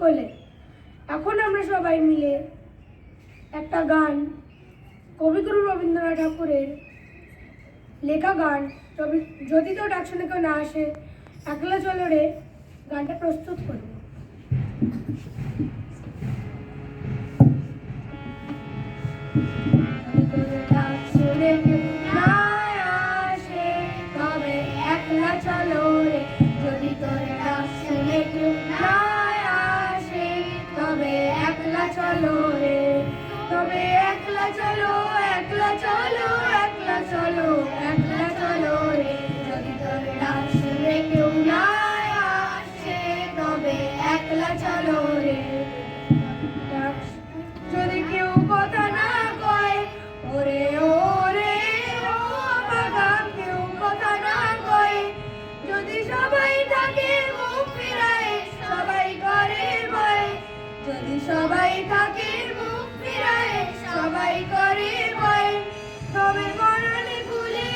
কোলে। এখন আমরা সবাই মিলে একটা গান, কবিগুরু রবীন্দ্রনাথ ঠাকুরের লেখা গান যদি তো ডাক শুনে কেউ না আসে, একলা চলো রে গানটা প্রস্তুত করব। যদি তোর ডাক শুনে কেউ না আসে, তবে একলা চলো রে, তবে একলা চলো, একলা চলো, একলা চলো, একলা চলো রে। যদি তোর ডাক শুনে কেউ না আসে, তবে একলা চলো রে। যদি কেউ কথা না কয়, ওরে ওরে ও বাবা, কেউ কথা না কয়, যদি সবাই থাকে মুখ ফিরায়, সবাই করে ভয়, যদি সবাই থাকে মুখ ফিরায়, সবাই করে ভয়, তবে পরাণে খুলে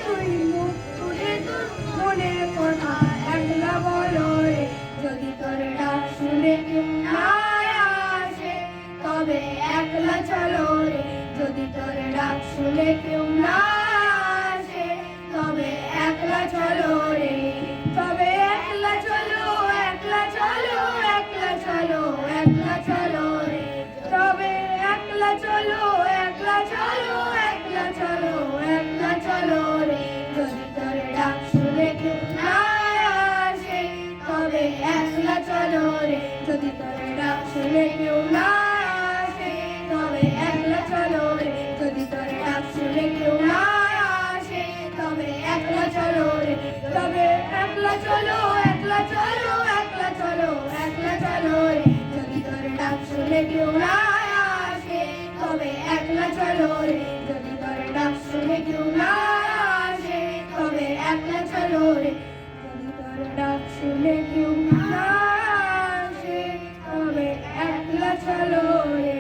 তুই মুখ খুলে তোর মনের কথা একলা বলো রে। যদি তোর ডাক শুনে কেউ না আসে, তবে একলা চলো রে। যদি তোর ডাক শুনে কেউ না আসে, তবে একলা চলো রে, তবে একলা চলো, একলা চলো, একলা চলো, একলা চলো রে, তবে একলা চলো, একলা চলো, একলা চলো, একলা চলো রে। যদি তোর ডাক শুনে কেউ না আসে, তবে একলা চলো রে। যদি তোর ডাক শুনে কেউ না আসে, তবে একলা চলো রে। যদি তোর ডাক শুনে কেউ না আসে, তবে একলা চলো রে, তবে একলা চলো, একলা চলো, একলা চলো, একলা চলো রে। যদি তোর ডাক শুনে কেউ না আসে, তবে একলা চলো রে। যদি তোর ডাক শুনে কেউ না আসে, তবে একলা চলো রে। যদি তোর ডাক শুনে কেউ না আসে, তবে একলা চলো রে।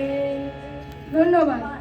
ধন্যবাদ।